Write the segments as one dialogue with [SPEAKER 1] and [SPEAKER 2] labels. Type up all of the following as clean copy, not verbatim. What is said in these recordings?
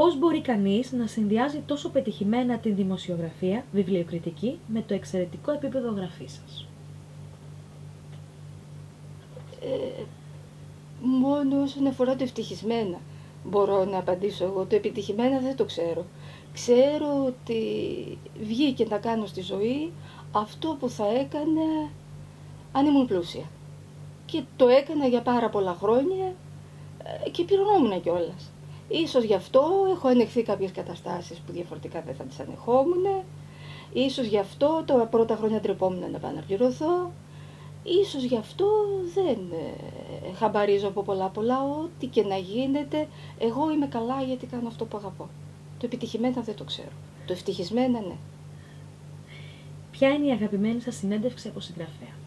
[SPEAKER 1] Πώς μπορεί κανείς να συνδυάζει τόσο πετυχημένα την δημοσιογραφία, βιβλιοκριτική, με το εξαιρετικό επίπεδο γραφής σας?
[SPEAKER 2] Μόνο όσον αφορά το ευτυχισμένα μπορώ να απαντήσω εγώ. Το επιτυχημένα δεν το ξέρω. Ξέρω ότι βγήκε να κάνω στη ζωή αυτό που θα έκανε αν ήμουν πλούσια. Και το έκανα για πάρα πολλά χρόνια και πληρωνόμουν κιόλας. Ίσως γι' αυτό έχω ανεχθεί κάποιες καταστάσεις που διαφορετικά δεν θα τις ανεχόμουν. Ίσως γι' αυτό τα πρώτα χρόνια ντρεπόμουν να πάω να πληρωθώ. Ίσως γι' αυτό δεν χαμπαρίζω από πολλά, ό,τι και να γίνεται, εγώ είμαι καλά γιατί κάνω αυτό που αγαπώ. Το επιτυχημένα δεν το ξέρω. Το ευτυχισμένα ναι.
[SPEAKER 1] Ποια είναι η αγαπημένη σας συνέντευξη από συγγραφέα?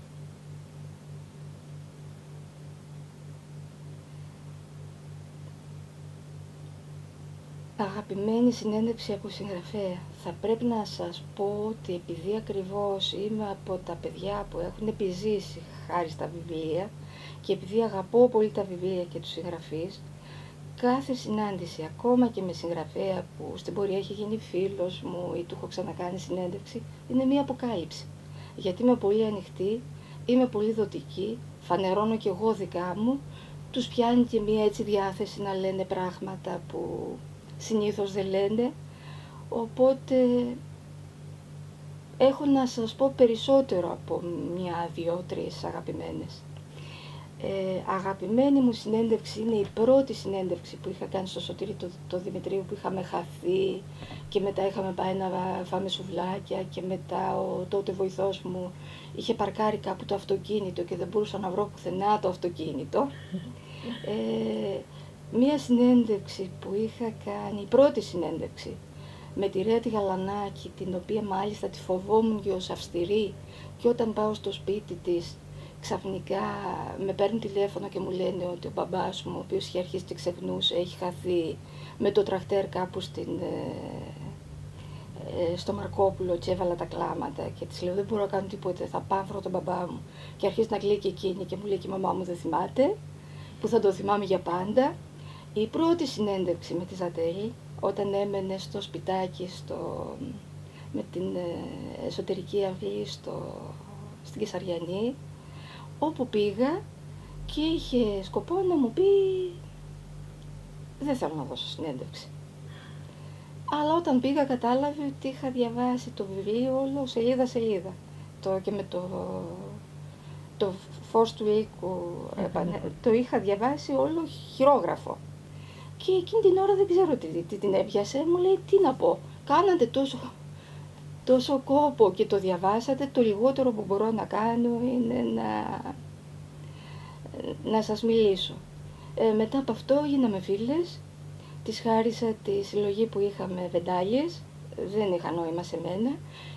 [SPEAKER 2] Αγαπημένη συνέντευξη από συγγραφέα. Θα πρέπει να σας πω ότι επειδή ακριβώς είμαι από τα παιδιά που έχουν επιζήσει χάρη στα βιβλία και επειδή αγαπώ πολύ τα βιβλία και τους συγγραφείς, κάθε συνάντηση, ακόμα και με συγγραφέα που στην πορεία έχει γίνει φίλος μου ή του έχω ξανακάνει συνέντευξη, είναι μία αποκάλυψη. Γιατί είμαι πολύ ανοιχτή, είμαι πολύ δοτική, φανερώνω και εγώ δικά μου, τους πιάνει και μία έτσι διάθεση να λένε πράγματα που συνήθως δεν λένε, οπότε έχω να σας πω περισσότερο από μια, δύο, τρεις αγαπημένες. Αγαπημένη μου συνέντευξη είναι η πρώτη συνέντευξη που είχα κάνει στο Σωτήρι το Δημητρίου, που είχαμε χαθεί και μετά είχαμε πάει να φάμε σουβλάκια και μετά ο τότε βοηθός μου είχε παρκάρει κάπου το αυτοκίνητο και δεν μπορούσα να βρω πουθενά το αυτοκίνητο. Μία συνέντευξη που είχα κάνει, η πρώτη συνέντευξη, με τη Ρέα τη Γαλανάκη, την οποία μάλιστα τη φοβόμουν και ως αυστηρή, και όταν πάω στο σπίτι της, ξαφνικά με παίρνουν τηλέφωνο και μου λένε ότι ο μπαμπάς μου, ο οποίος είχε αρχίσει και ξεχνούσε, έχει χαθεί με το τρακτέρ κάπου στο Μαρκόπουλο και έβαλα τα κλάματα και της λέω δεν μπορώ να κάνω τίποτα, θα πάω βρω τον μπαμπά μου. Και αρχίζει να κλαίει και εκείνη και μου λέει και η μαμά μου δεν θυμάται, που θα το θυμάμαι για πάντα. Η πρώτη συνέντευξη με τη Ζατέλη, όταν έμενε στο σπιτάκι με την εσωτερική αυλή στην Κεσαριανή, όπου πήγα και είχε σκοπό να μου πει δεν θέλω να δώσω συνέντευξη. Αλλά όταν πήγα κατάλαβε ότι είχα διαβάσει το βιβλίο όλο σελίδα-σελίδα. Και με το φως του οίκου το είχα διαβάσει όλο χειρόγραφο. Και εκείνη την ώρα δεν ξέρω τι την έπιασε, μου λέει τι να πω, κάνατε τόσο κόπο και το διαβάσατε, το λιγότερο που μπορώ να κάνω είναι να σας μιλήσω. Μετά από αυτό γίναμε φίλες, της χάρισα τη συλλογή που είχαμε βεντάλιες, δεν είχα νόημα σε μένα,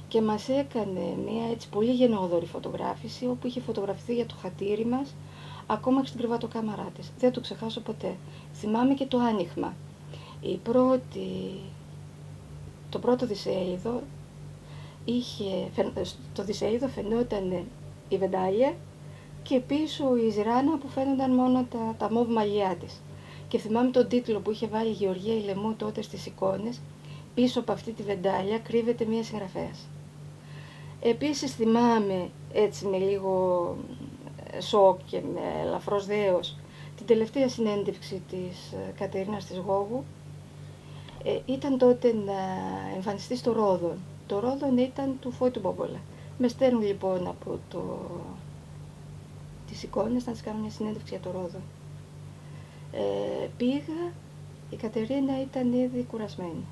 [SPEAKER 2] και μας έκανε μια έτσι πολύ γενναιόδορη φωτογράφηση, όπου είχε φωτογραφηθεί για το χατήρι μας, ακόμα και στην κρεβατοκάμαρά της. Δεν το ξεχάσω ποτέ. Θυμάμαι και το άνοιγμα. Το πρώτο δισέλιδο στο δισέλιδο φαινόταν η βεντάλια και πίσω η Ζηράνα που φαίνονταν μόνο τα μόβ μαλλιά της. Και θυμάμαι τον τίτλο που είχε βάλει η Γεωργία Ηλεμού τότε στις εικόνες, πίσω από αυτή τη βεντάλια κρύβεται μία συγγραφέας. Επίσης θυμάμαι έτσι με λίγο σοκ και με ελαφρώς δέος την τελευταία συνέντευξη της Κατερίνας της Γόγου. Ήταν τότε να εμφανιστεί στο Ρόδον. Το Ρόδον ήταν του Φώτη του Μπόμπολα. Με στέλνουν λοιπόν από τις εικόνες να της κάνω μια συνέντευξη για το Ρόδον. Πήγα, η Κατερίνα ήταν ήδη κουρασμένη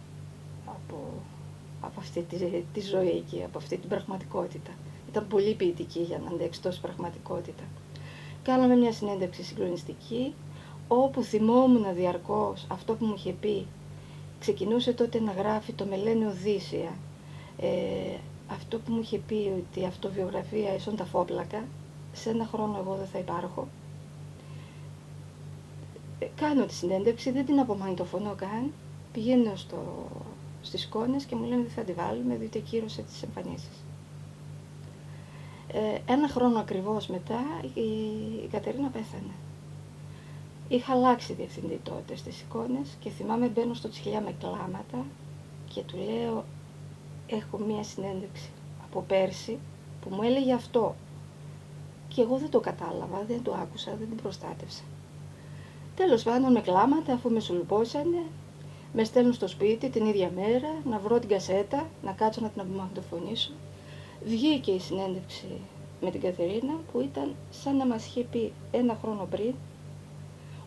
[SPEAKER 2] από αυτή τη ζωή εκεί, από αυτή την πραγματικότητα. Ήταν πολύ ποιητική για να αντέξει τόση πραγματικότητα. Κάναμε μια συνέντευξη συγκλονιστική, όπου θυμόμουν διαρκώς αυτό που μου είχε πει. Ξεκινούσε τότε να γράφει το «Με λένε Οδύσσια». Αυτό που μου είχε πει ότι η αυτοβιογραφία ίσον τα φόπλακα, σε ένα χρόνο εγώ δεν θα υπάρχω. Κάνω τη συνέντευξη, δεν την απομαγνητοφωνώ καν, πηγαίνω στις εικόνες και μου λένε δεν θα τη βάλουμε, διότι ακύρωσε τις εμφανίσεις. Ένα χρόνο ακριβώς μετά η Κατερίνα πέθανε. Είχα αλλάξει διευθυντή τότε στις εικόνες και θυμάμαι μπαίνω στο Τσιχλιά με κλάματα και του λέω έχω μία συνέντευξη από πέρσι που μου έλεγε αυτό και εγώ δεν το κατάλαβα, δεν το άκουσα, δεν την προστάτευσα. Τέλος πάντων με κλάματα, αφού με σουλουπώσανε, με στέλνουν στο σπίτι την ίδια μέρα να βρω την κασέτα, να κάτσω να την απομαγνητοφωνήσω. Βγήκε η συνέντευξη με την Κατερίνα που ήταν σαν να μας είχε πει 1 χρόνο πριν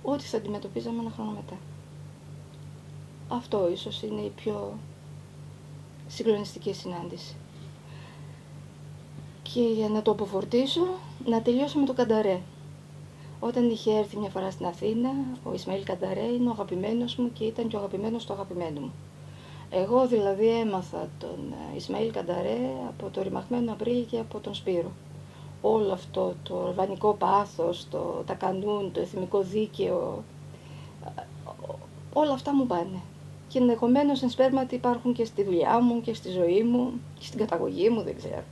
[SPEAKER 2] ότι θα αντιμετωπίζαμε 1 χρόνο μετά. Αυτό ίσως είναι η πιο συγκλονιστική συνάντηση. Και για να το αποφορτήσω, να τελειώσω με το Κανταρέ. Όταν είχε έρθει μια φορά στην Αθήνα, ο Ισμαήλ Κανταρέ είναι ο αγαπημένος μου και ήταν και ο αγαπημένος του αγαπημένου μου. Εγώ δηλαδή έμαθα τον Ισμαήλ Κανταρέ από το Ρημαγμένο Απρίλη και από τον Σπύρο. Όλο αυτό το ορβανικό πάθος, το τακανούν, το εθνικό δίκαιο, όλα αυτά μου πάνε. Και ενδεχομένως εν σπέρματι υπάρχουν και στη δουλειά μου και στη ζωή μου και στην καταγωγή μου, δεν ξέρω.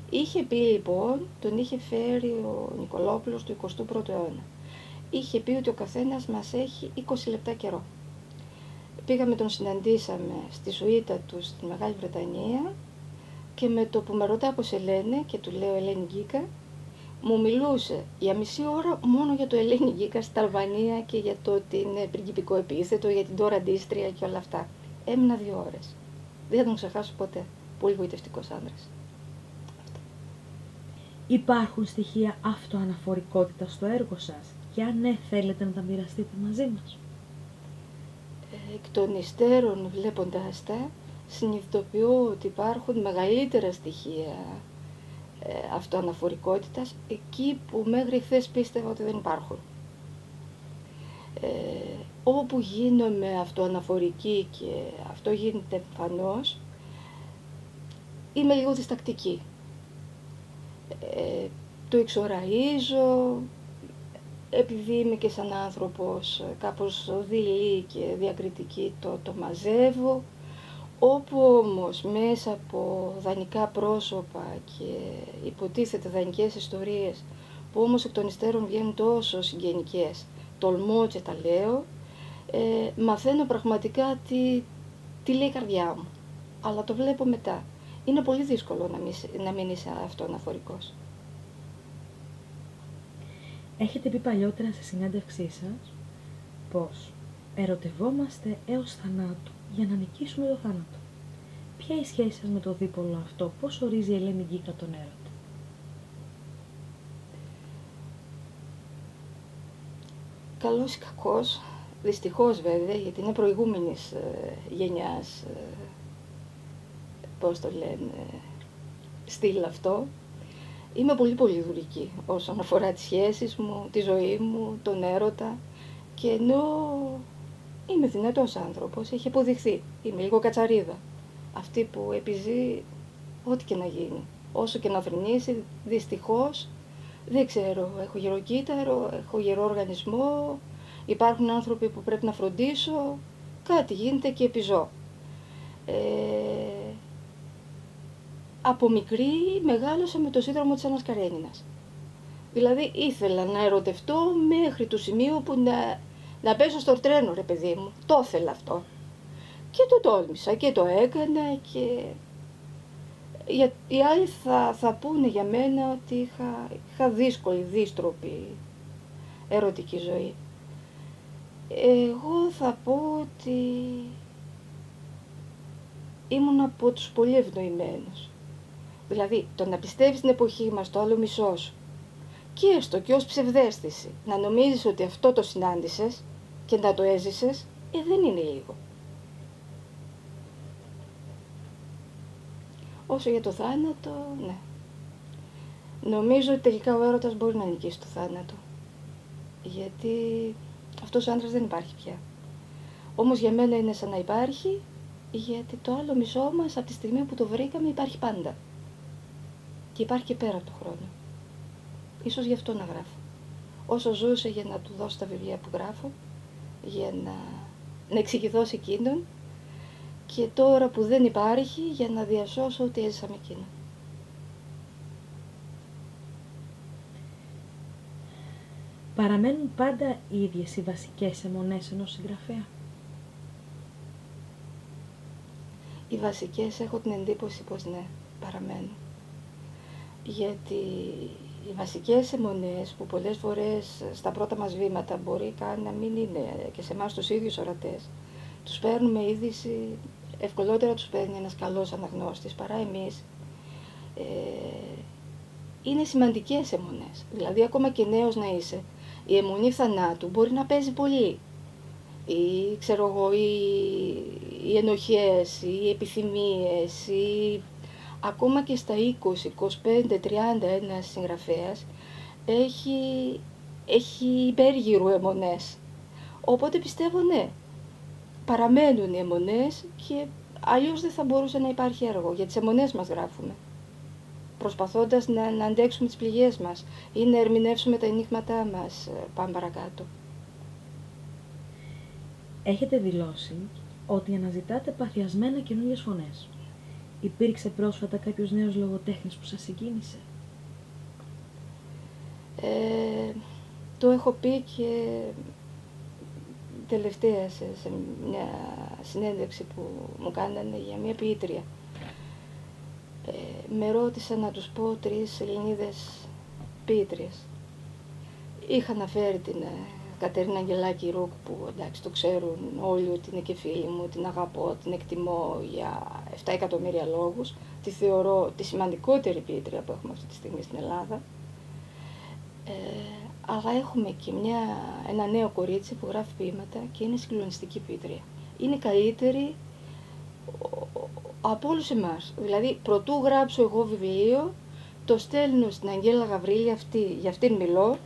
[SPEAKER 2] Είχε πει λοιπόν, τον είχε φέρει ο Νικολόπουλος του 21ου αιώνα. Είχε πει ότι ο καθένας μας έχει 20 λεπτά καιρό. Πήγαμε, τον συναντήσαμε στη σουίτα του στη Μεγάλη Βρετανία και με το που με ρωτά πως σε λένε και του λέω Ελένη Γκίκα, μου μιλούσε για μισή ώρα μόνο για το Ελένη Γκίκα στην Αλβανία και για το ότι είναι πριγκιπικό επίθετο, για την τώρα αντίστρια και όλα αυτά. Έμεινα 2 ώρες. Δεν θα τον ξεχάσω ποτέ. Πολύ γοητευτικός άνδρας.
[SPEAKER 1] Υπάρχουν στοιχεία αυτοαναφορικότητας στο έργο σας και αν ναι, θέλετε να τα μοιραστείτε μαζί μας?
[SPEAKER 2] Εκ των υστέρων βλέποντάς τα, συνειδητοποιώ ότι υπάρχουν μεγαλύτερα στοιχεία αυτοαναφορικότητας εκεί που μέχρι χθες πίστευα ότι δεν υπάρχουν. Όπου γίνομαι αυτοαναφορική και αυτό γίνεται εμφανώς, είμαι λίγο διστακτική. Το εξοραίζω, επειδή είμαι και σαν άνθρωπος κάπως δειλή και διακριτική, το μαζεύω. Όπου όμως μέσα από δανεικά πρόσωπα και υποτίθεται δανεικές ιστορίες, που όμως εκ των υστέρων βγαίνουν τόσο συγγενικές, τολμώ και τα λέω, μαθαίνω πραγματικά τι λέει η καρδιά μου. Αλλά το βλέπω μετά. Είναι πολύ δύσκολο να μην είσαι αυτοαναφορικός.
[SPEAKER 1] Έχετε πει παλιότερα σε συνέντευξή σας πως ερωτευόμαστε έως θανάτου για να νικήσουμε το θάνατο. Ποια είναι η σχέση σας με το δίπολο αυτό, πώς ορίζει η Ελένη Γκίκα τον έρωτα?
[SPEAKER 2] Καλός ή κακός, δυστυχώς βέβαια, γιατί είναι προηγούμενης γενιάς, πώς το λένε, στυλ αυτό. Είμαι πολύ πολύ δουλική όσον αφορά τις σχέσεις μου, τη ζωή μου, τον έρωτα, και ενώ είμαι δυνατός άνθρωπος, έχει αποδειχθεί, είμαι λίγο κατσαρίδα. Αυτή που επιζεί ό,τι και να γίνει, όσο και να φρυνήσει, δυστυχώς, δεν ξέρω, έχω γεροκύτταρο, έχω γερό οργανισμό, υπάρχουν άνθρωποι που πρέπει να φροντίσω, κάτι γίνεται και επιζώ. Από μικρή μεγάλωσα με το σύνδρομο της Άννας Καρένινας. Δηλαδή ήθελα να ερωτευτώ μέχρι του σημείου που να πέσω στο τρένο, ρε παιδί μου. Το ήθελα αυτό. Και το τόλμησα και το έκανα και οι άλλοι θα πούνε για μένα ότι είχα δύσκολη, δύστροπη ερωτική ζωή. Εγώ θα πω ότι ήμουν από τους πολύ ευνοημένους. Δηλαδή, το να πιστεύεις στην εποχή μας το άλλο μισό σου και έστω και ως ψευδαίσθηση να νομίζεις ότι αυτό το συνάντησες και να το έζησες, δεν είναι λίγο. Όσο για το θάνατο, ναι. Νομίζω ότι τελικά ο έρωτας μπορεί να νικήσει το θάνατο. Γιατί αυτός ο άντρας δεν υπάρχει πια. Όμως για μένα είναι σαν να υπάρχει, γιατί το άλλο μισό μας από τη στιγμή που το βρήκαμε υπάρχει πάντα. Και υπάρχει και πέρα από το χρόνο. Ίσως γι' αυτό να γράφω. Όσο ζούσε για να του δώσω τα βιβλία που γράφω, για να εξηγηθώ σε εκείνον, και τώρα που δεν υπάρχει, για να διασώσω ό,τι έζησα με εκείνον.
[SPEAKER 1] Παραμένουν πάντα οι ίδιες οι βασικές αιμονές ενός συγγραφέα?
[SPEAKER 2] Οι βασικές έχω την εντύπωση πως ναι, παραμένουν. Γιατί οι βασικές αιμονές που πολλές φορές στα πρώτα μας βήματα μπορεί καν να μην είναι και σε εμάς τους ίδιους ορατές, τους παίρνουμε είδηση, ευκολότερα τους παίρνει ένας καλός αναγνώστης παρά εμείς. Είναι σημαντικές αιμονές. Δηλαδή ακόμα και νέος να είσαι, η αιμονή θανάτου μπορεί να παίζει πολύ. Ή ξέρω εγώ, οι ενοχές, οι επιθυμίες, ακόμα και στα 20, 25, 30 ένας συγγραφέας έχει υπέργυρου αιμονές. Οπότε πιστεύω ναι, παραμένουν οι αιμονές και αλλιώς δεν θα μπορούσε να υπάρχει έργο. Για τις αιμονές μας γράφουμε, προσπαθώντας να αντέξουμε τις πληγές μας ή να ερμηνεύσουμε τα ενίγματά μας. Πάμε παρακάτω.
[SPEAKER 1] Έχετε δηλώσει ότι αναζητάτε παθιασμένα καινούριες φωνές. Υπήρξε πρόσφατα κάποιος νέος λογοτέχνης που σας συγκίνησε?
[SPEAKER 2] Το έχω πει και τελευταία σε μια συνέντευξη που μου κάνανε για μια ποιήτρια. Με ρώτησα να τους πω 3 Ελληνίδες ποιήτριες. Είχα αναφέρει την Κατερίνα Αγγελάκη Ρουκ, που εντάξει το ξέρουν όλοι ότι είναι και φίλη μου, την αγαπώ, την εκτιμώ για 7 εκατομμύρια λόγους. Τη θεωρώ τη σημαντικότερη ποιήτρια που έχουμε αυτή τη στιγμή στην Ελλάδα. Αλλά έχουμε και ένα νέο κορίτσι που γράφει ποίηματα και είναι συγκλονιστική ποιήτρια. Είναι καλύτερη από όλους εμάς. Δηλαδή, προτού γράψω εγώ βιβλίο, το στέλνω στην Αγγέλα Γαβρίλη, για αυτήν μιλώ,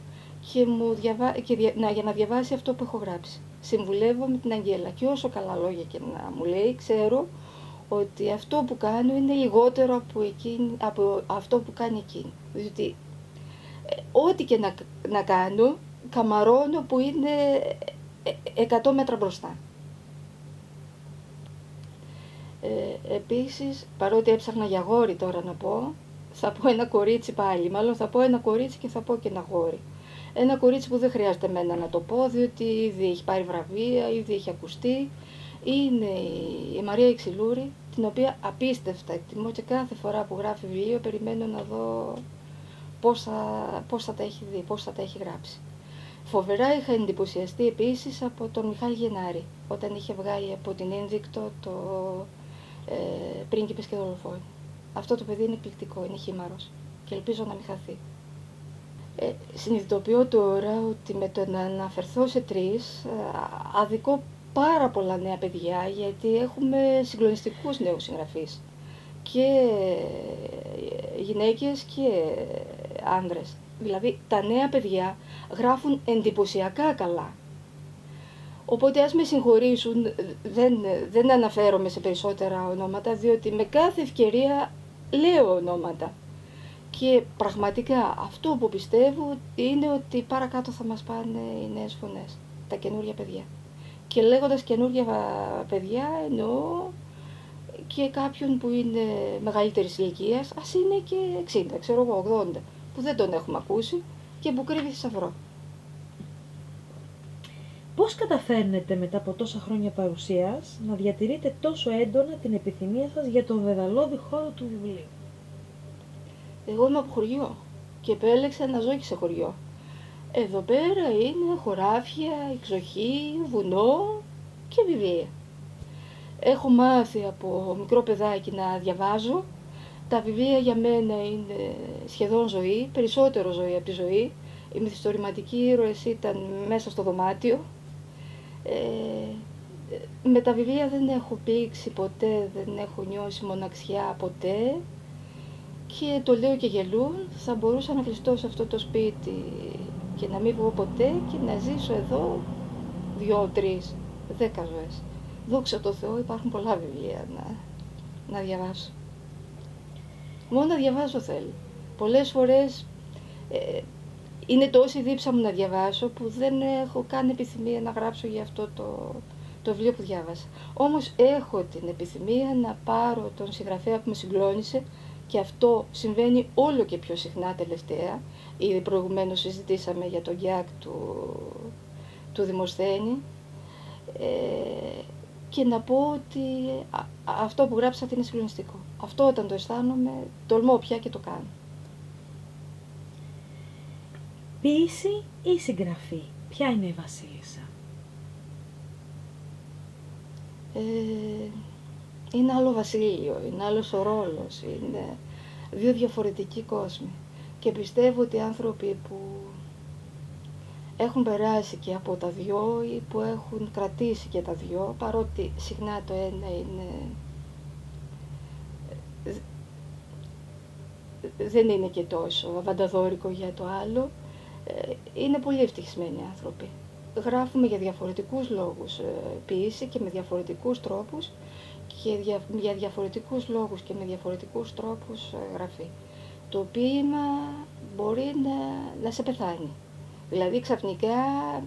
[SPEAKER 2] για να διαβάσει αυτό που έχω γράψει. Συμβουλεύω με την Αγγέλα και όσο καλά λόγια και να μου λέει, ξέρω ότι αυτό που κάνω είναι λιγότερο από αυτό που κάνει εκείνη. Διότι ό,τι και να κάνω, καμαρώνω που είναι 100 μέτρα μπροστά. Επίσης, παρότι έψαχνα για γόρι τώρα να πω, θα πω ένα κορίτσι πάλι. Μάλλον θα πω ένα κορίτσι και θα πω και ένα γόρι. Ένα κορίτσι που δεν χρειάζεται εμένα να το πω, διότι ήδη έχει πάρει βραβεία, ήδη έχει ακουστεί. Είναι η Μαρία Ιξιλούρη, την οποία απίστευτα εκτιμώ και κάθε φορά που γράφει βιβλίο περιμένω να δω πώς θα τα έχει δει, πώς θα τα έχει γράψει. Φοβερά είχα εντυπωσιαστεί επίσης από τον Μιχάλη Γενάρη, όταν είχε βγάλει από την Ίνδικτο το Πρίγκιπες και δολοφόνοι. Αυτό το παιδί είναι εκπληκτικό, είναι χήμαρος και ελπίζω να μην χαθεί. Συνειδητοποιώ τώρα ότι με το να αναφερθώ σε 3 αδικώ πάρα πολλά νέα παιδιά, γιατί έχουμε συγκλονιστικούς νέους συγγραφείς, και γυναίκες και άνδρες. Δηλαδή τα νέα παιδιά γράφουν εντυπωσιακά καλά. Οπότε ας με συγχωρήσουν, δεν αναφέρομαι σε περισσότερα ονόματα, διότι με κάθε ευκαιρία λέω ονόματα. Και πραγματικά αυτό που πιστεύω είναι ότι παρακάτω θα μας πάνε οι νέες φωνές, τα καινούργια παιδιά. Και λέγοντας καινούργια παιδιά εννοώ και κάποιον που είναι μεγαλύτερης ηλικίας, ας είναι και 60, ξέρω εγώ 80, που δεν τον έχουμε ακούσει και που κρύβει θησαυρό.
[SPEAKER 1] Πώς καταφέρνετε μετά από τόσα χρόνια παρουσίας να διατηρείτε τόσο έντονα την επιθυμία σας για τον δεδαλώδη χώρο του βιβλίου?
[SPEAKER 2] Εγώ είμαι από χωριό και επέλεξα να ζω και σε χωριό. Εδώ πέρα είναι χωράφια, εξοχή, βουνό και βιβλία. Έχω μάθει από μικρό παιδάκι να διαβάζω. Τα βιβλία για μένα είναι σχεδόν ζωή, περισσότερο ζωή από τη ζωή. Οι μυθιστορηματικοί ήρωες ήταν μέσα στο δωμάτιο. Με τα βιβλία δεν έχω πλήξει ποτέ, δεν έχω νιώσει μοναξιά ποτέ. Και το λέω και γελούν, θα μπορούσα να κλειστώ σε αυτό το σπίτι και να μην βγω ποτέ και να ζήσω εδώ 2, 3, 10 ζωές. Δόξα τω Θεώ, υπάρχουν πολλά βιβλία να διαβάσω. Μόνο να διαβάσω θέλω. Πολλές φορές είναι τόση δίψα μου να διαβάσω που δεν έχω καν επιθυμία να γράψω για αυτό το βιβλίο που διάβασα. Όμως έχω την επιθυμία να πάρω τον συγγραφέα που με συγκλώνησε Και αυτό συμβαίνει όλο και πιο συχνά τελευταία. Ήδη προηγουμένως συζητήσαμε για τον γκιάκ του Δημοσθένη. Και να πω ότι αυτό που γράψατε είναι συγκλονιστικό. Αυτό όταν το αισθάνομαι, τολμώ πια και το κάνω.
[SPEAKER 1] Ποίηση ή συγγραφή, ποια είναι η Βασίλισσα?
[SPEAKER 2] Είναι άλλο βασίλειο, είναι άλλος ο ρόλος, είναι δύο διαφορετικοί κόσμοι. Και πιστεύω ότι οι άνθρωποι που έχουν περάσει και από τα δυο ή που έχουν κρατήσει και τα δυο, παρότι συχνά το ένα δεν είναι και τόσο αβανταδόρικο για το άλλο, είναι πολύ ευτυχισμένοι άνθρωποι. Γράφουμε για διαφορετικούς λόγους ποίηση και με διαφορετικούς τρόπους και για διαφορετικούς λόγους και με διαφορετικούς τρόπους γραφή. Το ποίημα μπορεί να σε πεθάνει. Δηλαδή ξαφνικά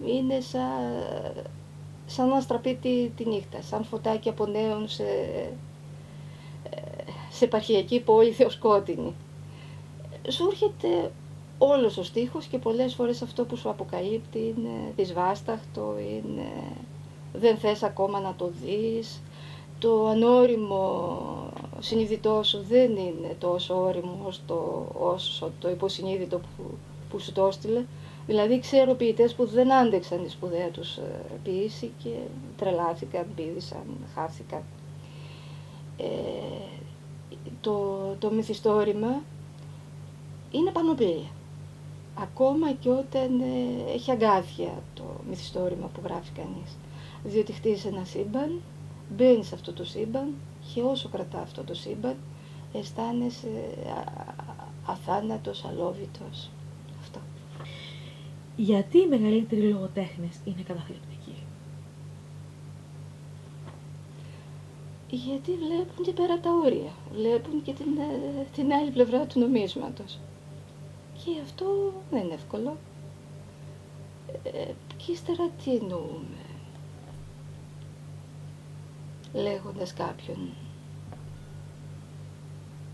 [SPEAKER 2] είναι σαν να στραπεί τη νύχτα, σαν φωτάκι από νέον σε επαρχιακή πόλη θεοσκότεινη. Σου έρχεται όλος ο στίχος και πολλές φορές αυτό που σου αποκαλύπτει είναι δυσβάσταχτο, είναι δεν θες ακόμα να το δεις, το ανώριμο συνειδητό σου δεν είναι τόσο ώριμο όσο το υποσυνείδητο που σου το έστειλε. Δηλαδή ξέρω ποιητές που δεν άντεξαν τη σπουδαία τους ποίηση και τρελάθηκαν, πήδησαν, χάθηκαν. Το μυθιστόρημα είναι πανοπλία. Ακόμα και όταν έχει αγκάθια το μυθιστόρημα που γράφει κανείς. Διότι χτίζει ένα σύμπαν, μπαίνει σε αυτό το σύμπαν και όσο κρατά αυτό το σύμπαν αισθάνεσαι αθάνατος, αλόβητος. Αυτό.
[SPEAKER 1] Γιατί οι μεγαλύτεροι λογοτέχνες είναι καταθλιπτικοί?
[SPEAKER 2] Γιατί βλέπουν και πέρα τα όρια, βλέπουν και την άλλη πλευρά του νομίσματος. Και αυτό δεν είναι εύκολο. Και ύστερα τι εννοούμε, λέγοντας κάποιον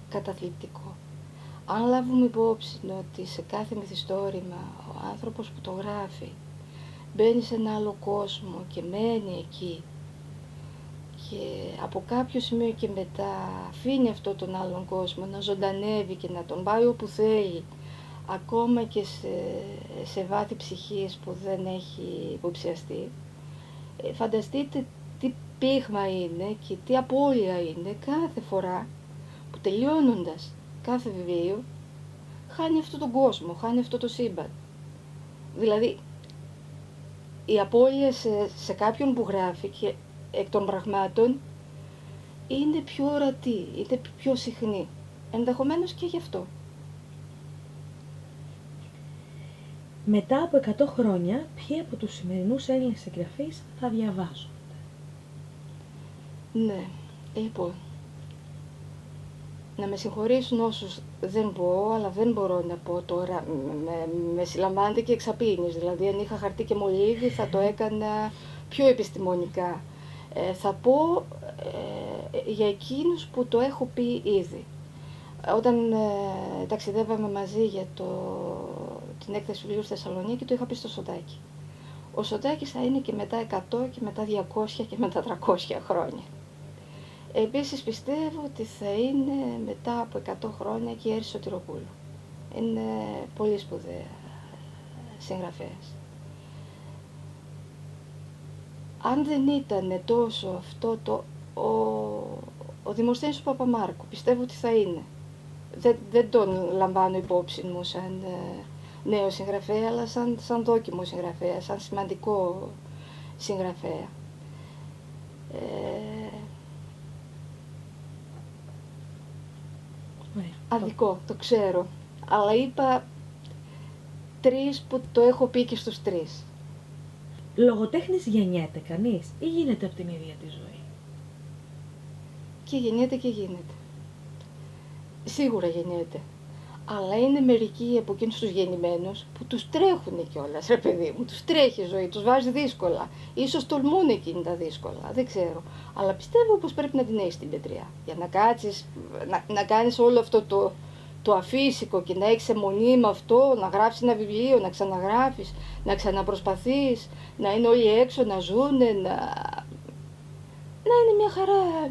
[SPEAKER 2] καταθλιπτικό. Αν λάβουμε υπόψη ότι σε κάθε μυθιστόρημα ο άνθρωπος που το γράφει μπαίνει σε ένα άλλο κόσμο και μένει εκεί και από κάποιο σημείο και μετά αφήνει αυτό τον άλλον κόσμο να ζωντανεύει και να τον πάει όπου θέλει, ακόμα και σε βάθη ψυχής που δεν έχει υποψιαστεί, φανταστείτε τι πείγμα είναι και τι απώλεια είναι κάθε φορά που τελειώνοντας κάθε βιβλίο χάνει αυτόν τον κόσμο, χάνει αυτό το σύμπαν. Δηλαδή η απώλεια σε κάποιον που γράφει και εκ των πραγμάτων είναι πιο ορατή, είναι πιο συχνή, ενδεχομένως και γι' αυτό.
[SPEAKER 1] Μετά από 100 χρόνια, ποιοι από τους σημερινούς Έλληνες συγγραφείς θα διαβάζονται?
[SPEAKER 2] Ναι, λοιπόν, να με συγχωρήσουν όσους δεν πω, αλλά δεν μπορώ να πω τώρα, με συλλαμβάνεται και εξαπίνης, δηλαδή αν είχα χαρτί και μολύβι θα το έκανα πιο επιστημονικά. Θα πω για εκείνους που το έχω πει ήδη. Όταν ταξιδεύαμε μαζί για την έκθεση του βιβλίου στη Θεσσαλονίκη, το είχα πει στο Σωτάκη. Ο Σωτάκης θα είναι και μετά 100 και μετά 200 και μετά 300 χρόνια. Επίσης πιστεύω ότι θα είναι μετά από 100 χρόνια και η Έρη Σωτηροπούλου. Είναι πολύ σπουδαία συγγραφέας. Αν δεν ήταν τόσο αυτό ο Δημοσθένης του Παπαμάρκου, πιστεύω ότι θα είναι. Δεν τον λαμβάνω υπόψη μου σαν νέο συγγραφέα, αλλά σαν δόκιμο συγγραφέα, σαν σημαντικό συγγραφέα. Αδικό, το ξέρω, αλλά είπα 3 που το έχω πει και στους 3.
[SPEAKER 1] Λογοτέχνης γεννιέται κανείς ή γίνεται από την ίδια τη ζωή?
[SPEAKER 2] Και γεννιέται και γίνεται. Σίγουρα γεννιέται. Αλλά είναι μερικοί από εκείνους τους γεννημένους που τους τρέχουν κιόλας, ρε παιδί μου, τους τρέχει η ζωή, τους βάζει δύσκολα. Ίσως τολμούν εκείνη τα δύσκολα, δεν ξέρω. Αλλά πιστεύω πως πρέπει να την έχεις την πετριά. Για να κάτσεις, να κάνεις όλο αυτό το αφύσικο και να έχεις αιμονή με αυτό, να γράψεις ένα βιβλίο, να ξαναγράφεις, να ξαναπροσπαθείς, να είναι όλοι έξω, να ζουνε, να είναι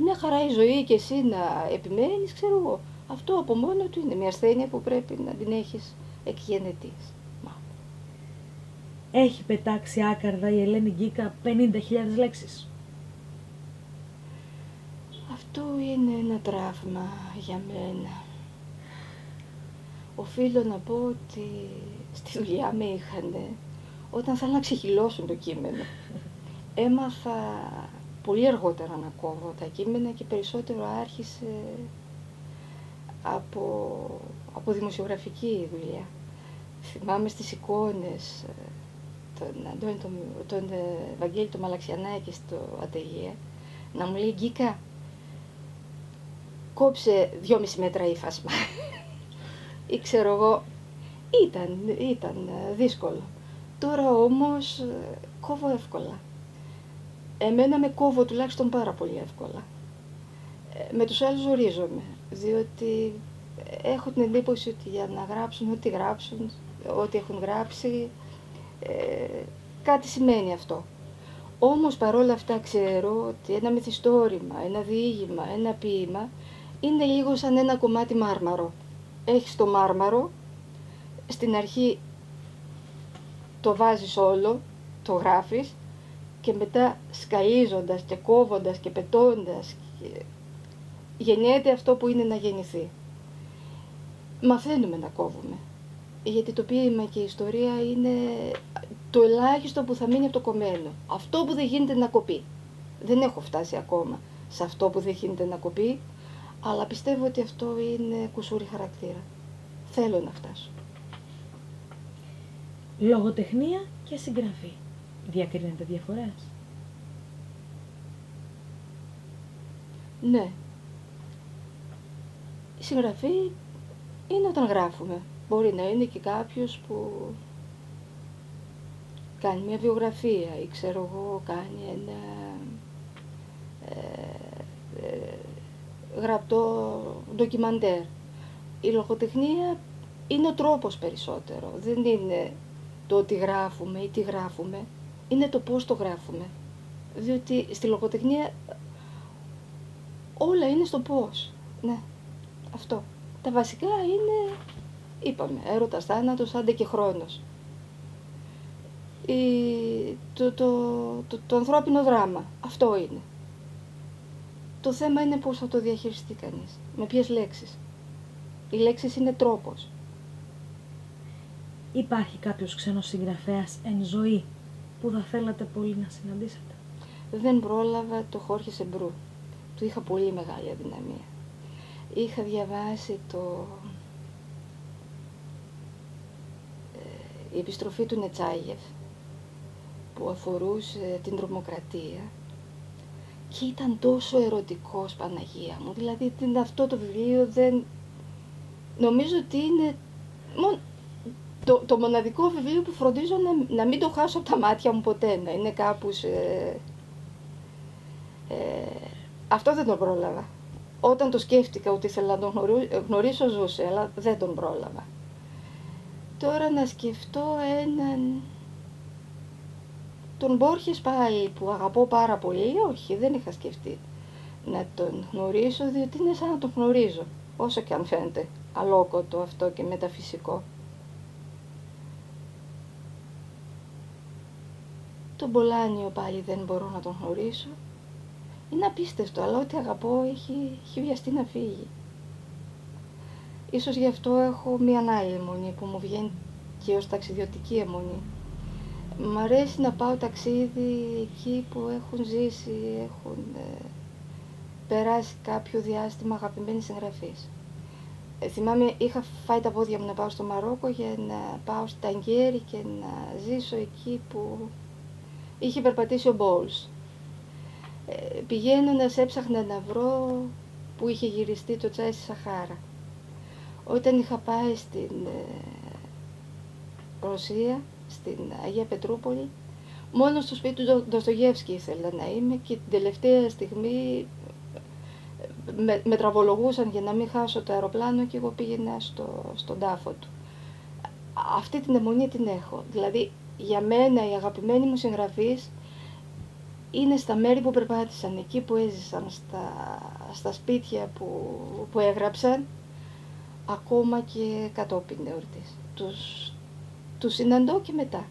[SPEAKER 2] μια χαρά η ζωή και εσύ να επιμένεις, ξέρω εγώ. Αυτό από μόνο του είναι μια ασθένεια που πρέπει να την έχεις εκγενετής.
[SPEAKER 1] Έχει πετάξει άκαρδα η Ελένη Γκίκα 50.000 λέξεις.
[SPEAKER 2] Αυτό είναι ένα τραύμα για μένα. Οφείλω να πω ότι στη δουλειά με είχανε όταν θέλουν να ξεχυλώσουν το κείμενο. Έμαθα πολύ αργότερα να κόβω τα κείμενα και περισσότερο άρχισε από δημοσιογραφική δουλειά. Θυμάμαι στις εικόνες τον Βαγγέλη τον Μαλαξιανάκη στο ατελιέ να μου λέει Γκίκα, κόψε 2,5 μέτρα ύφασμα. Ή ξέρω εγώ, ήταν δύσκολο. Τώρα όμως κόβω εύκολα. Εμένα με κόβω τουλάχιστον πάρα πολύ εύκολα. Με τους άλλους ζορίζομαι, διότι έχω την εντύπωση ότι για να γράψουν ό,τι έχουν γράψει, κάτι σημαίνει αυτό. Όμως παρόλα αυτά ξέρω ότι ένα μυθιστόρημα, ένα διήγημα, ένα ποίημα είναι λίγο σαν ένα κομμάτι μάρμαρο. Έχεις το μάρμαρο, στην αρχή το βάζεις όλο, το γράφεις και μετά σκαλίζοντας και κόβοντας και πετώντας γεννιέται αυτό που είναι να γεννηθεί. Μαθαίνουμε να κόβουμε, γιατί το ποίημα και η ιστορία είναι το ελάχιστο που θα μείνει από το κομμένο. Αυτό που δεν γίνεται να κοπεί. Δεν έχω φτάσει ακόμα σε αυτό που δεν γίνεται να κοπεί, αλλά πιστεύω ότι αυτό είναι κουσούρι χαρακτήρα. Θέλω να φτάσω.
[SPEAKER 1] Λογοτεχνία και συγγραφή. Διακρίνεται διαφορές?
[SPEAKER 2] Ναι. Η συγγραφή είναι όταν γράφουμε. Μπορεί να είναι και κάποιος που κάνει μια βιογραφία ή ξέρω εγώ κάνει ένα γραπτό ντοκιμαντέρ. Η λογοτεχνία είναι ο τρόπος περισσότερο. Δεν είναι το ότι γράφουμε ή τι γράφουμε. Είναι το πώς το γράφουμε. Διότι στη λογοτεχνία όλα είναι στο πώς. Ναι, αυτό. Τα βασικά είναι, είπαμε, έρωτας, θάνατος, άντε και χρόνος. Το ανθρώπινο δράμα, αυτό είναι. Το θέμα είναι πώς θα το διαχειριστεί κανείς, με ποιες λέξεις. Οι λέξεις είναι τρόπος.
[SPEAKER 1] Υπάρχει κάποιος ξένος συγγραφέας εν ζωή που θα θέλατε πολύ να συναντήσετε?
[SPEAKER 2] Δεν πρόλαβα το Χόρχε Σεμπρού. Του είχα πολύ μεγάλη αδυναμία. Είχα διαβάσει η επιστροφή του Νετσάγεφ που αφορούσε την τρομοκρατία και ήταν τόσο ερωτικός, Παναγία μου. Δηλαδή αυτό το βιβλίο δεν... Νομίζω ότι είναι το μοναδικό βιβλίο που φροντίζω να μην το χάσω από τα μάτια μου ποτέ. Να είναι κάπου αυτό δεν τον πρόλαβα. Όταν το σκέφτηκα ότι ήθελα να τον γνωρίσω ζούσε, αλλά δεν τον πρόλαβα. Τώρα να σκεφτώ τον Μπόρχες πάλι που αγαπώ πάρα πολύ, όχι, δεν είχα σκεφτεί να τον γνωρίσω, διότι είναι σαν να τον γνωρίζω, όσο και αν φαίνεται αλόκοτο αυτό και μεταφυσικό. Τον Μπολάνιο πάλι δεν μπορώ να τον γνωρίσω. Είναι απίστευτο, αλλά ό,τι αγαπώ έχει βιαστεί να φύγει. Ίσως γι' αυτό έχω μία άλλη αιμονή που μου βγαίνει και ως ταξιδιωτική αιμονή. Μ' αρέσει να πάω ταξίδι εκεί που έχουν ζήσει, έχουν περάσει κάποιο διάστημα αγαπημένοι συγγραφείς. Θυμάμαι, είχα φάει τα πόδια μου να πάω στο Μαρόκο για να πάω στη Ταγκέρη και να ζήσω εκεί που είχε περπατήσει ο Μπόλς. Πηγαίνοντας έψαχνα να βρω που είχε γυριστεί το τσάι στη Σαχάρα. Όταν είχα πάει στην Ρωσία, στην Αγία Πετρούπολη, μόνο στο σπίτι του Ντοστογεύσκη ήθελα να είμαι και την τελευταία στιγμή με τραβολογούσαν για να μην χάσω το αεροπλάνο και εγώ πήγαινα στον τάφο του. Αυτή την αιμονή την έχω. Δηλαδή, για μένα οι αγαπημένοι μου συγγραφείς είναι στα μέρη που περπάτησαν, εκεί που έζησαν, στα σπίτια που έγραψαν, ακόμα και κατόπιν εορτής. Τους συναντώ και μετά.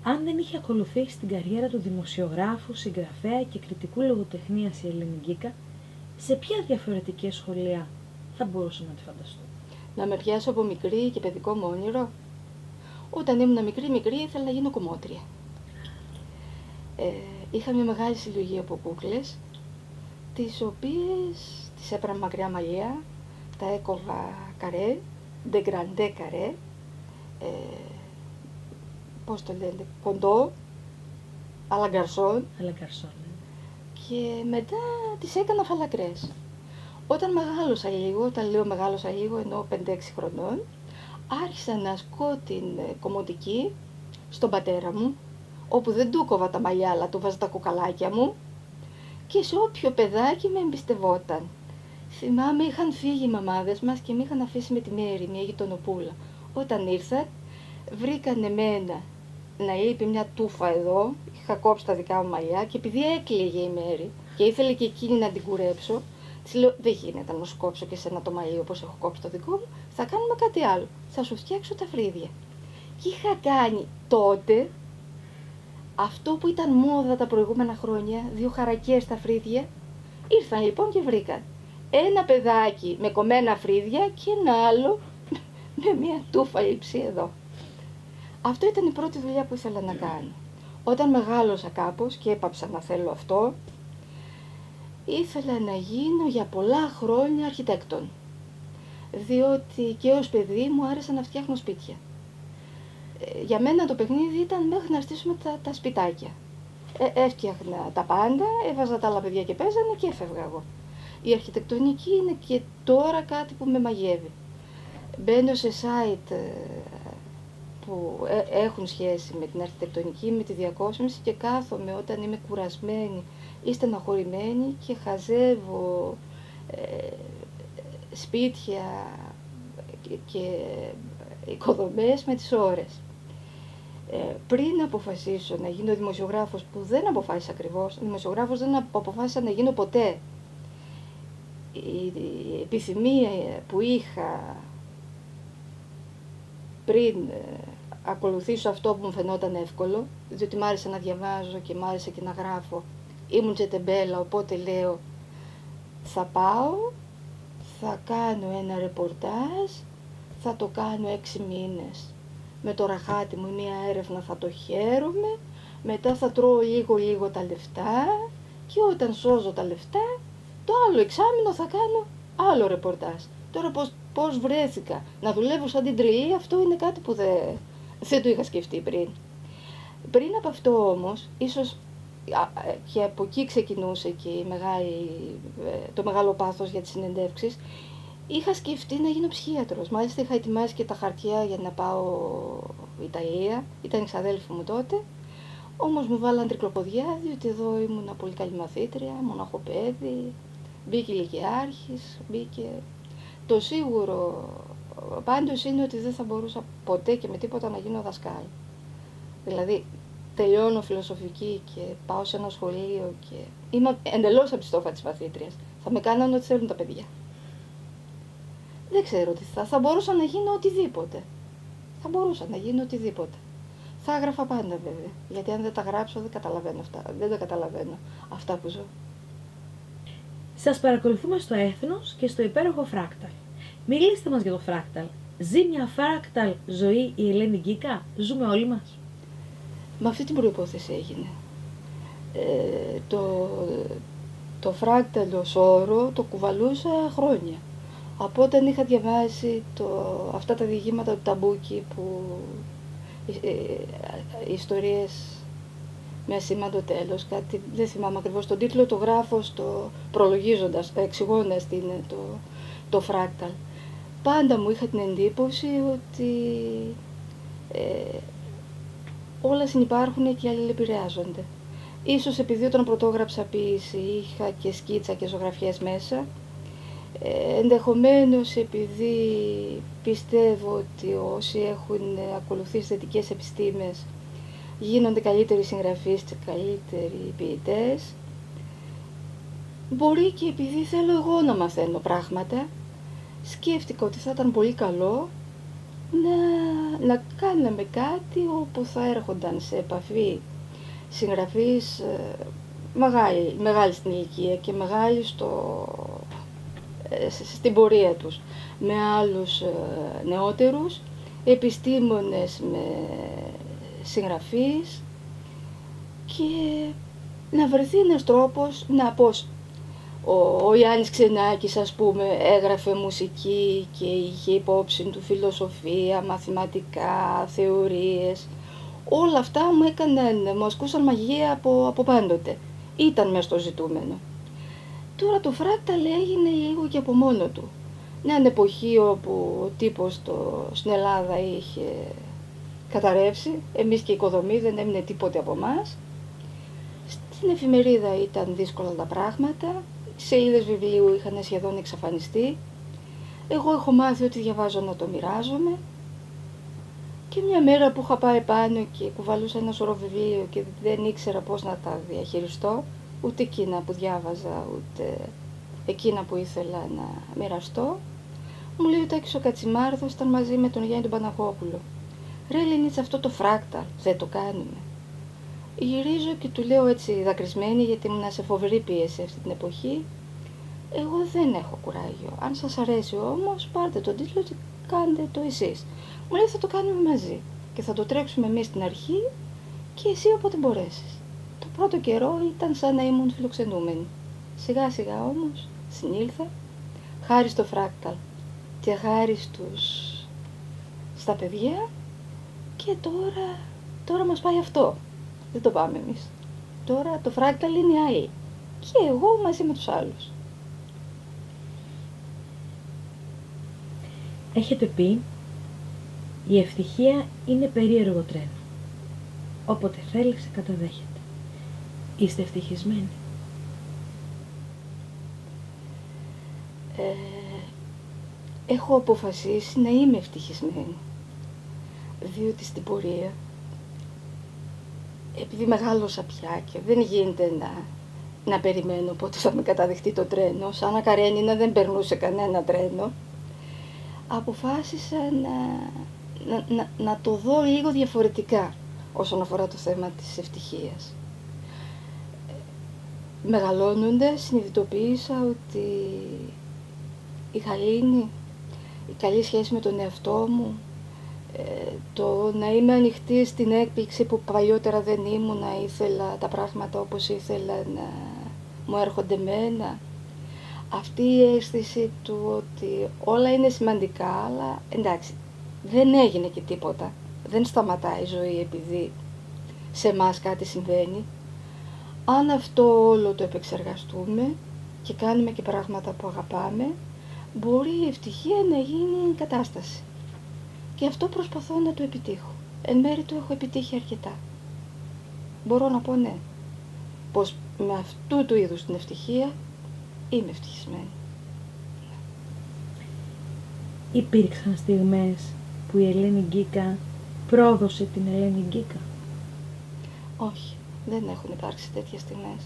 [SPEAKER 1] Αν δεν είχε ακολουθήσει την καριέρα του δημοσιογράφου, συγγραφέα και κριτικού λογοτεχνίας η Ελένη Γκίκα, σε ποια διαφορετική σχολεία θα μπορούσα να τη φανταστώ?
[SPEAKER 2] Να με πιάσω από μικρή και παιδικό μου όνειρο. Όταν ήμουν μικρή ήθελα να γίνω κομμότρια. Είχα μια μεγάλη συλλογή από κούκλες, τις οποίες τις έπαιρνα μακριά μαλλιά, τα έκοβα καρέ, de grande καρέ, πώς το λένε, κοντό, αλαγκαρσόν, και μετά τις έκανα φαλακρές. Όταν μεγάλωσα λίγο, όταν λέω μεγάλωσα λίγο εννοώ 5-6 χρονών, άρχισα να ασκώ την κομμωτική στον πατέρα μου, όπου δεν του κόβα τα μαλλιά, αλλά του βάζα τα κουκαλάκια μου, και σε όποιο παιδάκι με εμπιστευόταν. Θυμάμαι, είχαν φύγει οι μαμάδες μας και με είχαν αφήσει με τη Μέρη, μια γειτονοπούλα. Όταν ήρθαν, βρήκαν εμένα να λείπει μια τούφα εδώ, είχα κόψει τα δικά μου μαλλιά και επειδή έκλαιγε η Μέρη και ήθελε και εκείνη να την κουρέψω, της λέω, δεν γίνεται να σου κόψω και σένα το μαλλί όπως έχω κόψει το δικό μου, θα κάνουμε κάτι άλλο, θα σου φτιάξω τα φρύδια. Και είχα κάνει τότε αυτό που ήταν μόδα τα προηγούμενα χρόνια, 2 χαρακές στα φρύδια. Ήρθαν λοιπόν και βρήκαν ένα παιδάκι με κομμένα φρύδια και ένα άλλο με μια τούφα λήψη εδώ. Αυτό ήταν η πρώτη δουλειά που ήθελα να κάνω. Όταν μεγάλωσα κάπως και έπαψα να θέλω αυτό, ήθελα να γίνω για πολλά χρόνια αρχιτέκτον. Διότι και ως παιδί μου άρεσε να φτιάχνω σπίτια. Για μένα το παιχνίδι ήταν μέχρι να στήσουμε τα σπιτάκια. Έφτιαχνα τα πάντα, έβαζα τα άλλα παιδιά και παίζανε και έφευγα εγώ. Η αρχιτεκτονική είναι και τώρα κάτι που με μαγεύει. Μπαίνω σε site που έχουν σχέση με την αρχιτεκτονική, με τη διακόσμηση και κάθομαι όταν είμαι κουρασμένη ή στεναχωρημένη και χαζεύω σπίτια και οικοδομές με τις ώρες. Πριν αποφασίσω να γίνω δημοσιογράφος, που δεν αποφάσισα ακριβώς, δημοσιογράφος δεν αποφάσισα να γίνω ποτέ. Η επιθυμία που είχα πριν ακολουθήσω αυτό που μου φαινόταν εύκολο, διότι μ' άρεσε να διαβάζω και μ' άρεσε και να γράφω, ήμουν τσετεμπέλα, οπότε λέω θα πάω, θα κάνω ένα ρεπορτάζ, θα το κάνω 6 μήνες. Με το ραχάτι μου μια έρευνα θα το χαίρομαι, μετά θα τρώω λίγο τα λεφτά και όταν σώζω τα λεφτά, το άλλο εξάμηνο θα κάνω άλλο ρεπορτάζ. Τώρα πώς βρέθηκα να δουλεύω σαν την τρελή, αυτό είναι κάτι που δεν το είχα σκεφτεί πριν. Πριν από αυτό όμως, ίσως και από εκεί ξεκινούσε και το μεγάλο πάθος για τις συνεντεύξεις, είχα σκεφτεί να γίνω ψυχίατρος. Μάλιστα είχα ετοιμάσει και τα χαρτιά για να πάω Ιταλία, ήταν η ξαδέλφη μου τότε. Όμως μου βάλαν τρικλοποδιά, διότι εδώ ήμουν πολύ καλή μαθήτρια, μοναχοπέδι, μπήκε ηλικιάρχης, μπήκε... Το σίγουρο πάντως είναι ότι δεν θα μπορούσα ποτέ και με τίποτα να γίνω δασκάλ. Δηλαδή, τελειώνω φιλοσοφική και πάω σε ένα σχολείο και είμαι εντελώς από τη στόφα της μαθήτριας. Θα με κάνανε ό,τι θέλουν τα παιδιά. Δεν ξέρω τι θα μπορούσα να γίνω οτιδήποτε. Θα μπορούσα να γίνω οτιδήποτε. Θα έγραφα πάντα βέβαια, γιατί αν δεν τα γράψω δεν τα καταλαβαίνω αυτά που ζω.
[SPEAKER 1] Σας παρακολουθούμε στο Έθνος και στο υπέροχο Φράκταλ. Μιλήστε μας για το Φράκταλ. Ζει μια Φράκταλ ζωή η Ελένη Γκίκα? Ζούμε όλοι μας?
[SPEAKER 2] Με αυτή την προϋπόθεση έγινε. Το Φράκταλ ως όρο το κουβαλούσα χρόνια. Από όταν είχα διαβάσει αυτά τα διηγήματα του Ταμπούκη, που οι ιστορίες με ασήμαντο τέλος, κάτι, δεν θυμάμαι ακριβώς τον τίτλο, το γράφω προλογίζοντας, εξηγώντας τι είναι το φράκταλ. Πάντα μου είχα την εντύπωση ότι όλα συνυπάρχουν και αλληλεπηρεάζονται. Ίσως επειδή όταν πρωτόγραψα ποίηση είχα και σκίτσα και ζωγραφιές μέσα, ενδεχομένως επειδή πιστεύω ότι όσοι έχουν ακολουθήσει θετικές επιστήμες γίνονται καλύτεροι συγγραφείς και καλύτεροι ποιητές, μπορεί και επειδή θέλω εγώ να μαθαίνω πράγματα, σκέφτηκα ότι θα ήταν πολύ καλό να κάναμε κάτι όπου θα έρχονταν σε επαφή συγγραφείς μεγάλοι στην ηλικία και μεγάλοι στην πορεία τους, με άλλους νεότερους, επιστήμονες με συγγραφείς, και να βρεθεί ένας τρόπος ο Γιάννης Ξενάκης, ας πούμε, έγραφε μουσική και είχε υπόψη του φιλοσοφία, μαθηματικά, θεωρίες. Όλα αυτά μου ασκούσαν μαγεία από πάντοτε. Ήταν μες στο ζητούμενο. Τώρα το φράκταλ έγινε λίγο και από μόνο του. Μια εποχή όπου ο τύπος στην Ελλάδα είχε καταρρεύσει, εμείς και η οικοδομή δεν έμεινε τίποτε από εμάς. Στην εφημερίδα ήταν δύσκολα τα πράγματα, οι σελίδες βιβλίου είχαν σχεδόν εξαφανιστεί. Εγώ έχω μάθει ότι διαβάζω να το μοιράζομαι. Και μια μέρα που είχα πάει πάνω και κουβαλούσα ένα σωρό βιβλίο και δεν ήξερα πώς να τα διαχειριστώ, ούτε εκείνα που διάβαζα, ούτε εκείνα που ήθελα να μοιραστώ, μου λέει ο Τάκης ο Κατσιμάρδος, ήταν μαζί με τον Γιάννη τον Παναγόπουλο. Ρε Λινίτσα, αυτό το φράκταλ δεν το κάνουμε? Γυρίζω και του λέω έτσι δακρυσμένη, γιατί ήμουν σε φοβερή πίεση αυτή την εποχή. Εγώ δεν έχω κουράγιο. Αν σας αρέσει όμως, πάρτε τον τίτλο και κάντε το εσείς. Μου λέει θα το κάνουμε μαζί και θα το τρέξουμε εμείς στην αρχή και εσύ όποτε μπορέσεις. Το πρώτο καιρό ήταν σαν να ήμουν φιλοξενούμενη. Σιγά σιγά όμως συνήλθα, χάρη στο φράκταλ και χάρη στα παιδιά, και τώρα μας πάει αυτό. Δεν το πάμε εμείς. Τώρα το φράκταλ είναι οι άλλοι και εγώ μαζί με τους άλλους.
[SPEAKER 1] Έχετε πει, η ευτυχία είναι περίεργο τρένο. Όποτε θέλει σε καταδέχεται. Είστε ευτυχισμένοι?
[SPEAKER 2] Έχω αποφασίσει να είμαι ευτυχισμένη. Διότι στην πορεία, επειδή μεγάλωσα πια και δεν γίνεται να περιμένω πότε θα με καταδεχτεί το τρένο, σαν να Καρένινα δεν περνούσε κανένα τρένο, αποφάσισα να το δω λίγο διαφορετικά όσον αφορά το θέμα της ευτυχίας. Μεγαλώνοντας συνειδητοποίησα ότι η γαλήνη, η καλή σχέση με τον εαυτό μου, το να είμαι ανοιχτή στην έκπληξη που παλιότερα δεν ήμουν, να ήθελα τα πράγματα όπως ήθελα να μου έρχονται μένα, αυτή η αίσθηση του ότι όλα είναι σημαντικά, αλλά εντάξει, δεν έγινε και τίποτα, δεν σταματάει η ζωή επειδή σε εμάς κάτι συμβαίνει. Αν αυτό όλο το επεξεργαστούμε και κάνουμε και πράγματα που αγαπάμε, μπορεί η ευτυχία να γίνει κατάσταση. Και αυτό προσπαθώ να το επιτύχω. Εν μέρει το έχω επιτύχει αρκετά. Μπορώ να πω ναι, πως με αυτού του είδους την ευτυχία είμαι ευτυχισμένη.
[SPEAKER 1] Υπήρξαν στιγμές που η Ελένη Γκίκα πρόδωσε την Ελένη Γκίκα?
[SPEAKER 2] Όχι, δεν έχουν υπάρξει τέτοιες στιγμές.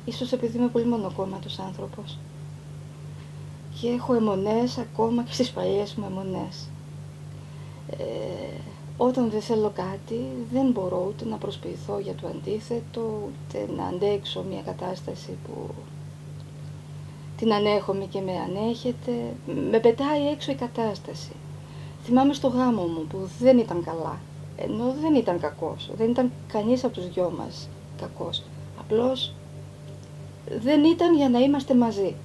[SPEAKER 2] Ίσως επειδή είμαι πολύ μονοκόμματος άνθρωπος. Και έχω αιμονές ακόμα και στις παλιές μου αιμονές. Όταν δεν θέλω κάτι, δεν μπορώ ούτε να προσποιηθώ για το αντίθετο, ούτε να αντέξω μια κατάσταση που την ανέχομαι και με ανέχεται. Με πετάει έξω η κατάσταση. Θυμάμαι στο γάμο μου που δεν ήταν καλά, ενώ δεν ήταν κακός, δεν ήταν κανείς από τους δυο μας κακός. Απλώς δεν ήταν για να είμαστε μαζί.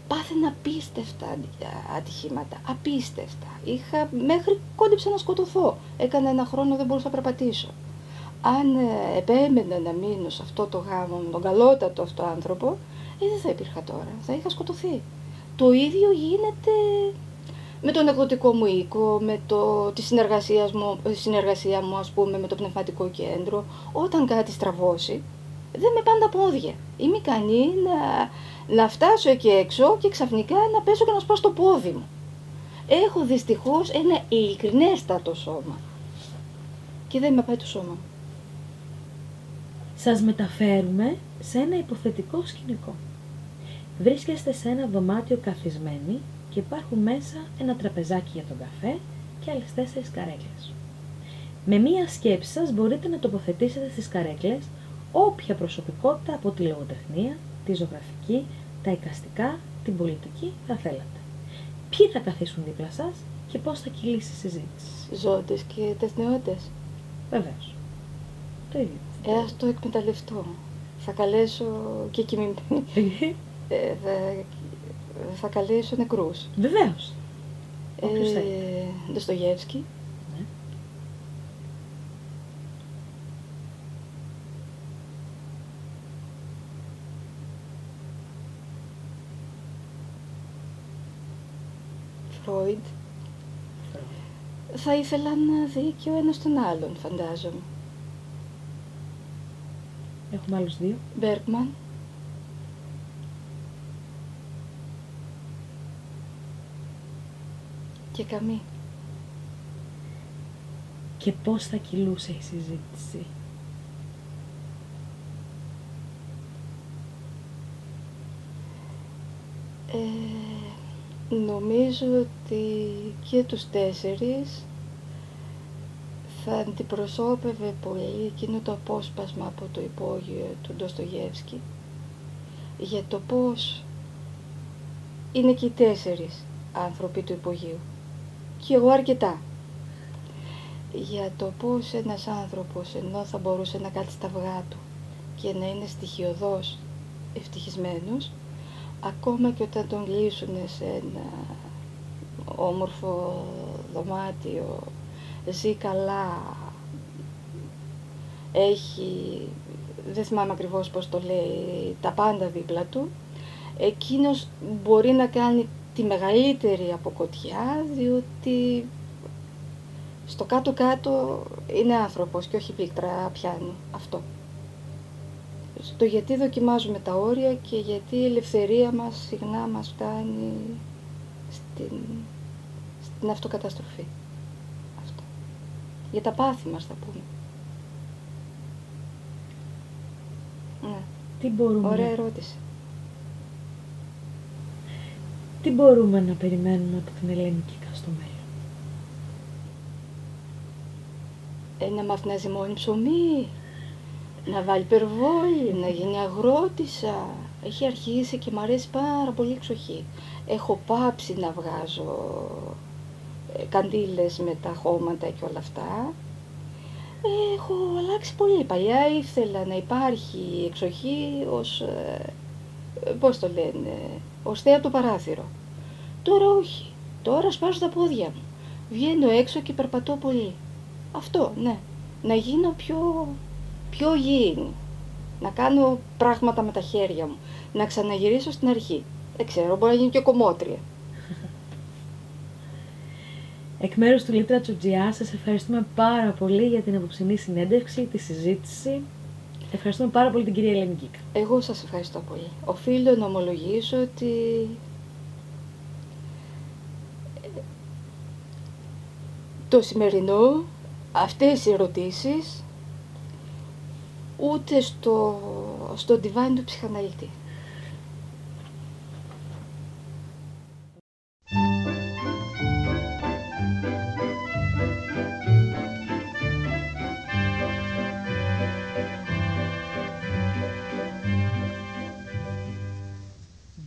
[SPEAKER 2] Πάθαινα απίστευτα ατυχήματα, απίστευτα. Μέχρι κόντεψα να σκοτωθώ. Έκανα ένα χρόνο, δεν μπορούσα να περπατήσω. αν επέμενα να μείνω σε αυτό το γάμο με τον καλότατο αυτό άνθρωπο, δεν θα υπήρχα τώρα, θα είχα σκοτωθεί. Το ίδιο γίνεται με τον εκδοτικό μου οίκο, με τη συνεργασία μου ας πούμε με το πνευματικό κέντρο. Όταν κάτι στραβώσει, δεν με πάνε τα πόδια. Είμαι ικανή να φτάσω εκεί έξω και ξαφνικά να πέσω και να σπάσω το πόδι μου. Έχω δυστυχώς ένα ειλικρινέστατο σώμα και δεν με πάει το σώμα μου.
[SPEAKER 1] Σας μεταφέρουμε σε ένα υποθετικό σκηνικό. Βρίσκεστε σε ένα δωμάτιο καθισμένοι και υπάρχουν μέσα ένα τραπεζάκι για τον καφέ και άλλες 4 καρέκλες. Με μία σκέψη σας μπορείτε να τοποθετήσετε στις καρέκλες όποια προσωπικότητα από τη λογοτεχνία, τη ζωγραφική, τα εικαστικά, την πολιτική θα θέλατε. Ποιοι θα καθίσουν δίπλα σας και πώς θα κυλήσει η συζήτηση.
[SPEAKER 2] Ζώντες και τεχναιώτες.
[SPEAKER 1] Βεβαίως. Το ίδιο.
[SPEAKER 2] Ας το εκμεταλλευτώ. Θα καλέσω και κοιμημένοι. Θα καλέσω νεκρούς.
[SPEAKER 1] Βεβαίως. Όποιος θέλει.
[SPEAKER 2] Ντοστογεύσκι.
[SPEAKER 1] Ναι.
[SPEAKER 2] Φρόιντ. Θα ήθελα να δει και ο ένας τον άλλον, φαντάζομαι.
[SPEAKER 1] Έχουμε άλλους 2.
[SPEAKER 2] Μπέργκμαν. Και Καμί.
[SPEAKER 1] Και πώς θα κυλούσε η συζήτηση.
[SPEAKER 2] Νομίζω ότι και τους 4 θα αντιπροσώπευε πολύ εκείνο το απόσπασμα από το υπόγειο του Ντοστογεύσκη για το πώς είναι και οι 4 άνθρωποι του υπογείου και εγώ αρκετά για το πώς ένας άνθρωπος ενώ θα μπορούσε να κάτσει στα αυγά του και να είναι στοιχειωδώς ευτυχισμένος, ακόμα και όταν τον λύσουν σε ένα όμορφο δωμάτιο, ζει καλά, έχει, δεν θυμάμαι ακριβώς πώς το λέει, τα πάντα δίπλα του, εκείνος μπορεί να κάνει τη μεγαλύτερη αποκοτιά, διότι στο κάτω-κάτω είναι άνθρωπος και όχι πλήκτρα πιάνει αυτό. Το γιατί δοκιμάζουμε τα όρια και γιατί η ελευθερία μας συχνά μας φτάνει στην αυτοκαταστροφή. Αυτό. Για τα πάθη μας θα πούμε. Ναι.
[SPEAKER 1] Τι μπορούμε
[SPEAKER 2] Ωραία ερώτηση.
[SPEAKER 1] Τι μπορούμε να περιμένουμε από την ελληνική στο μέλλον.
[SPEAKER 2] Να μάθει να ζυμώνει ψωμί, να βάλει περβόλι, να γίνει αγρότισσα. Έχει αρχίσει και μ' αρέσει πάρα πολύ η εξοχή. Έχω πάψει να βγάζω καντήλες με τα χώματα και όλα αυτά. Έχω αλλάξει πολύ. Παλιά ήθελα να υπάρχει εξοχή ως, πώς το λένε, ως θέα το παράθυρο. Τώρα όχι. Τώρα σπάζω τα πόδια μου. Βγαίνω έξω και περπατώ πολύ. Αυτό, ναι. Να γίνω πιο γήινη. Να κάνω πράγματα με τα χέρια μου. Να ξαναγυρίσω στην αρχή. Δεν ξέρω, μπορεί να γίνει και κομμότρια.
[SPEAKER 1] Εκ μέρους του Λίτρα Τσουτζιά, σας ευχαριστούμε πάρα πολύ για την απόψινή συνέντευξη, τη συζήτηση. Ευχαριστούμε πάρα πολύ την κυρία Ελένη Γκίκα.
[SPEAKER 2] Εγώ σας ευχαριστώ πολύ. Οφείλω να ομολογήσω ότι το σημερινό, αυτές οι ερωτήσεις, ούτε στο ντιβάνι του ψυχαναλυτή.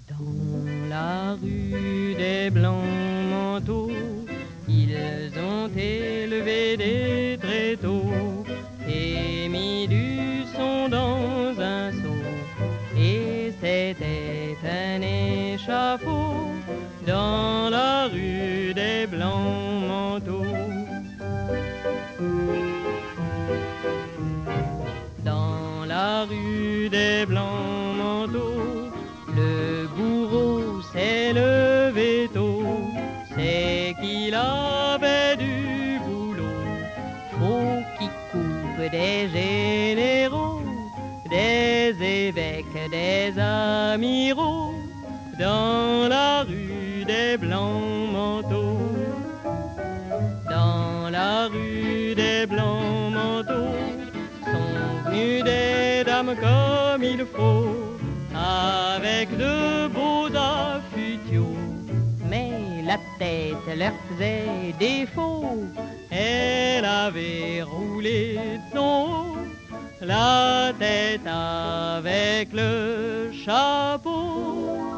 [SPEAKER 3] Dans la rue des blancs manteaux, ils ont élevé des tréteaux et mis du son dans un seau. Et c'était un échafaud dans la rue des blancs manteaux. rue des Blancs Manteaux, le bourreau s'est levé tôt, c'est qu'il avait du boulot. Faut qu'il coupe des généraux, des évêques, des amiraux, dans la rue des Blancs Manteaux. Dans la rue des Blancs Manteaux sont venues des dames comme il faut, avec de beaux affûtiaux. Mais la tête leur faisait défaut, elle avait roulé son haut, la tête avec le chapeau.